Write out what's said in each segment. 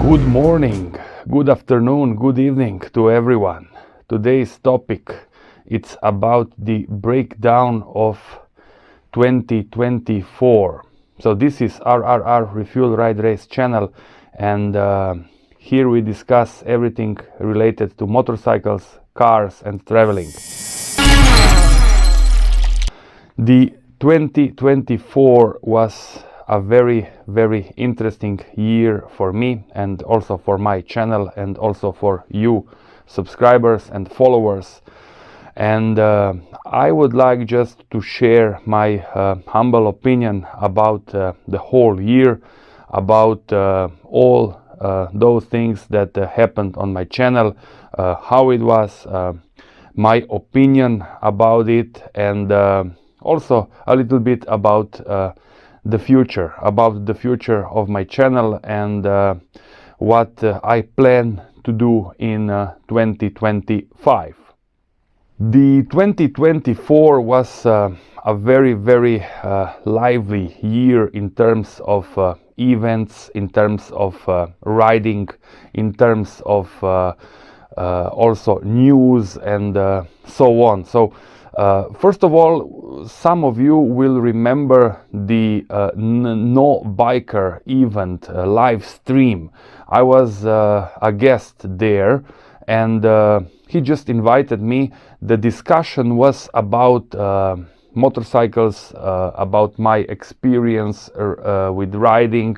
Good morning, good afternoon, good evening to everyone. Today's topic, it's about the breakdown of 2024. So this is RRR Refuel Ride Race channel, and here we discuss everything related to motorcycles, cars and traveling. The 2024 was a very, very interesting year for me and also for my channel and also for you subscribers and followers. And I would like just to share my humble opinion about the whole year, about all those things that happened on my channel, how it was, my opinion about it, and also a little bit about the future of my channel and what I plan to do in 2025. The 2024 was a very, very lively year in terms of events, in terms of riding, in terms of also news and so on. So first of all, some of you will remember the NooBiker event live stream. I was a guest there, and he just invited me. The discussion was about motorcycles, about my experience with riding,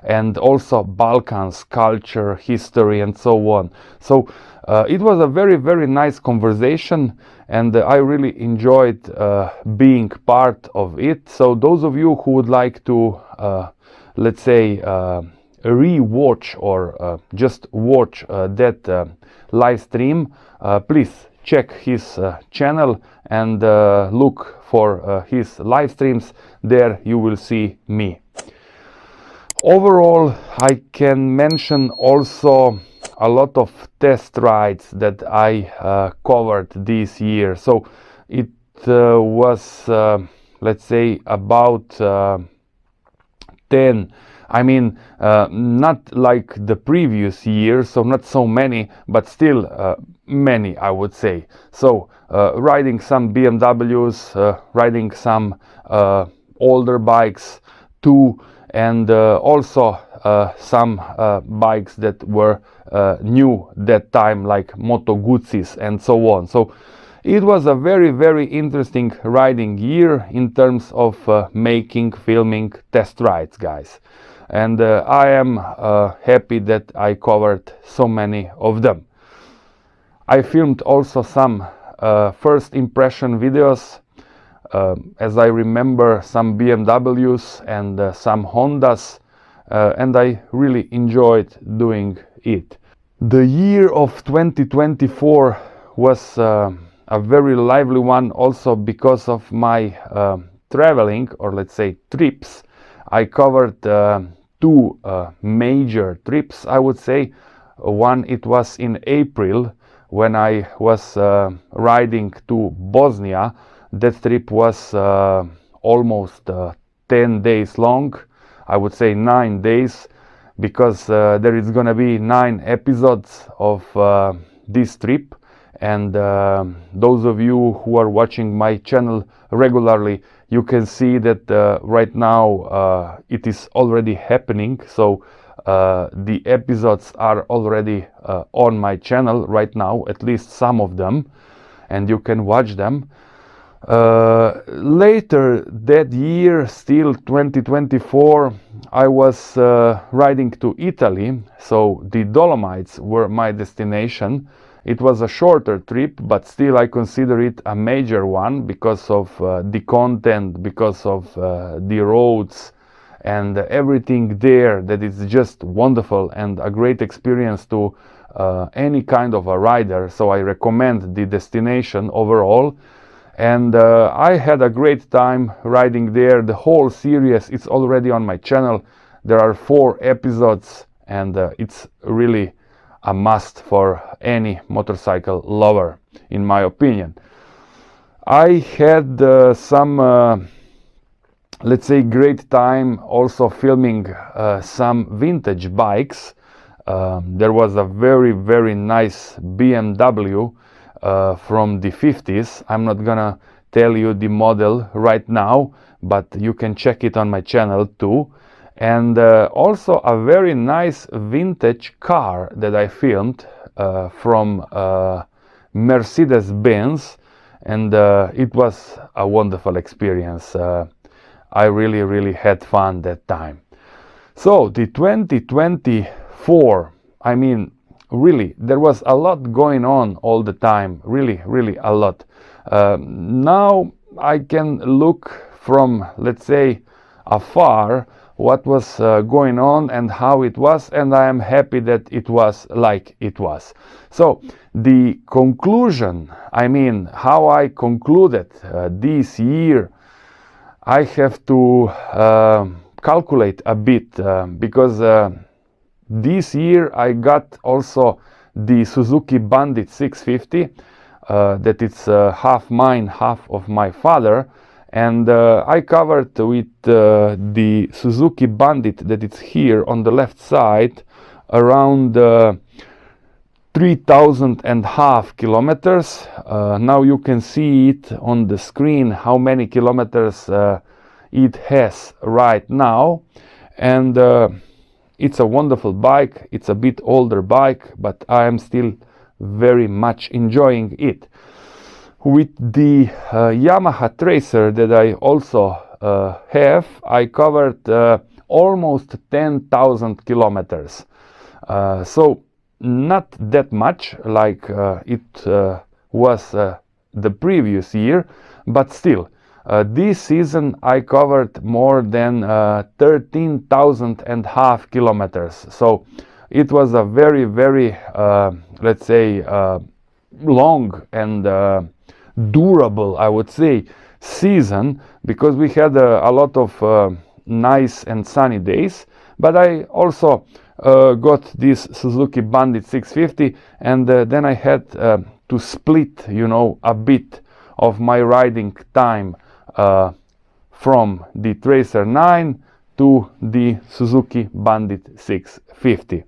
and also Balkans culture, history, and so on. So it was a very, very nice conversation, and I really enjoyed being part of it. So those of you who would like to, let's say, re-watch or just watch that live stream, please check his channel and look for his live streams. There you will see me. Overall, I can mention also a lot of test rides that I covered this year. So it was, let's say, about 10. I mean, not like the previous year, so not so many, but still many, I would say. So riding some BMWs, riding some older bikes too, and also some bikes that were new that time, like Moto Guzzi's and so on. So it was a very, very interesting riding year in terms of making, filming test rides, guys. And I am happy that I covered so many of them. I filmed also some first impression videos. As I remember, some BMWs and some Hondas, and I really enjoyed doing it. The year of 2024 was a very lively one also because of my traveling, or let's say trips. I covered two major trips, I would say. One, it was in April when I was riding to Bosnia. That trip was almost 10 days long, I would say 9 days, because there is gonna be 9 episodes of this trip, and those of you who are watching my channel regularly, you can see that right now it is already happening. So the episodes are already on my channel right now, at least some of them, and you can watch them. Later that year, still 2024, I was riding to Italy, so the Dolomites were my destination. It was a shorter trip, but still I consider it a major one because of the content, because of the roads and everything there, that is just wonderful and a great experience to any kind of a rider. So I recommend the destination overall. And I had a great time riding there. The whole series is already on my channel. There are 4 episodes, and it's really a must for any motorcycle lover, in my opinion. I had some let's say great time also filming some vintage bikes. There was a very nice BMW from the 50s. I'm not gonna tell you the model right now, but you can check it on my channel too. And also a very nice vintage car that I filmed from Mercedes-Benz, and it was a wonderful experience. I really had fun that time. So the 2024, I mean, really, there was a lot going on all the time, really a lot. Now I can look from, let's say, afar what was going on and how it was, and I am happy that it was like it was. So the conclusion, I mean, how I concluded this year, I have to calculate a bit because this year I got also the Suzuki Bandit 650 that it's half mine, half of my father, and I covered with the Suzuki Bandit that it's here on the left side around 3,500 kilometers. Now you can see it on the screen how many kilometers it has right now, and it's a wonderful bike. It's a bit older bike, but I am still very much enjoying it. With the Yamaha Tracer that I also have, I covered almost 10,000 kilometers. So not that much like it was the previous year, but still this season I covered more than 13,500 kilometers. So it was a very let's say long and durable, I would say, season, because we had a lot of nice and sunny days. But I also got this Suzuki Bandit 650, and then I had to split, you know, a bit of my riding time from the Tracer 9 to the Suzuki Bandit 650.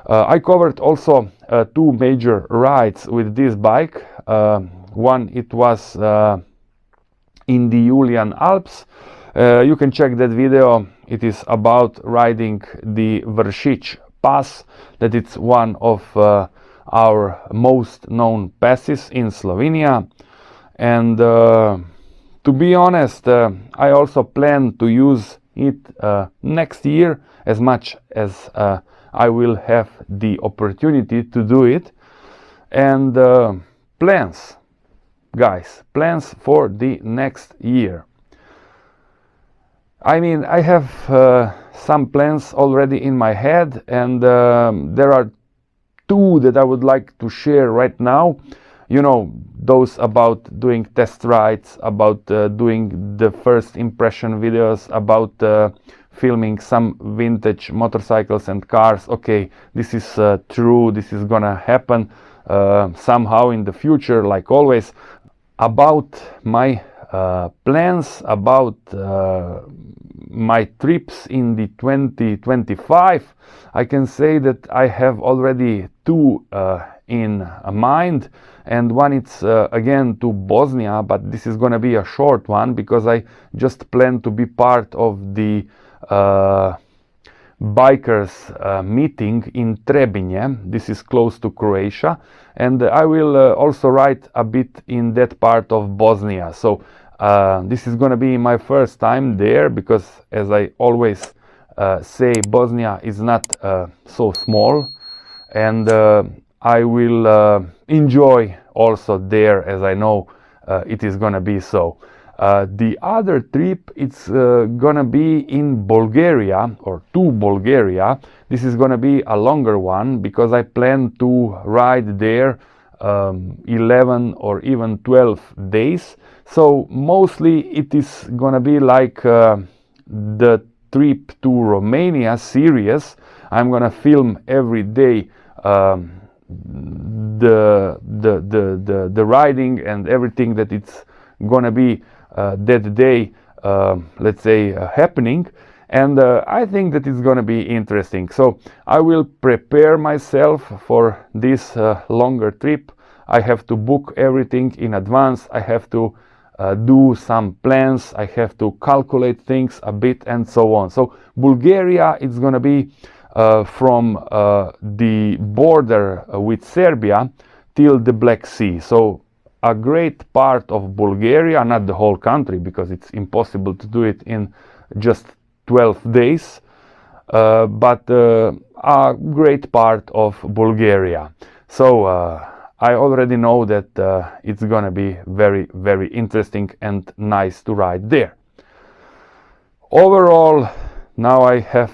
I covered also two major rides with this bike. One, it was in the Julian Alps. You can check that video. It is about riding the Vršić Pass, that it's one of our most known passes in Slovenia. And to be honest, I also plan to use it next year as much as I will have the opportunity to do it. And plans, guys, plans for the next year. I mean, I have some plans already in my head, and there are two that I would like to share right now. You know, those about doing test rides, about doing the first impression videos, about filming some vintage motorcycles and cars. Okay, this is true, this is gonna happen somehow in the future, like always. About my plans, about my trips in the 2025, I can say that I have already two in mind, and one it's again to Bosnia, but this is gonna be a short one because I just plan to be part of the bikers meeting in Trebinje. This is close to Croatia, and I will also ride a bit in that part of Bosnia. So this is gonna be my first time there, because as I always say, Bosnia is not so small, and I will enjoy also there, as I know it is gonna be so. The other trip, it's gonna be in Bulgaria, or to Bulgaria. This is gonna be a longer one because I plan to ride there 11 or even 12 days. So mostly it is gonna be like the trip to Romania series. I'm gonna film every day the riding and everything that it's gonna be that day, let's say, happening. And I think that it's gonna be interesting. So I will prepare myself for this longer trip. I have to book everything in advance. I have to do some plans. I have to calculate things a bit and so on. So Bulgaria is gonna be from the border with Serbia till the Black Sea. So a great part of Bulgaria, not the whole country, because it's impossible to do it in just 12 days, but a great part of Bulgaria. So I already know that it's gonna be very, very interesting and nice to ride there. Overall, now I have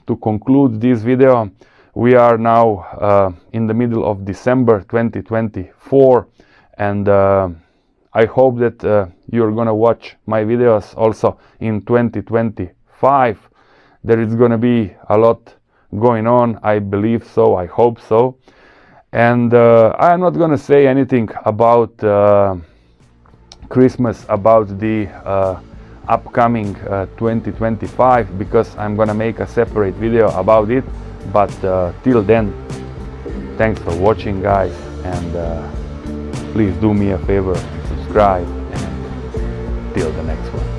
to conclude this video. We are now in the middle of December 2024, and I hope that you're gonna watch my videos also in 2025. There is gonna be a lot going on, I believe so, I hope so. And I'm not gonna say anything about Christmas, about the upcoming 2025, because I'm gonna make a separate video about it. But till then, thanks for watching, guys, and please do me a favor and subscribe, and till the next one.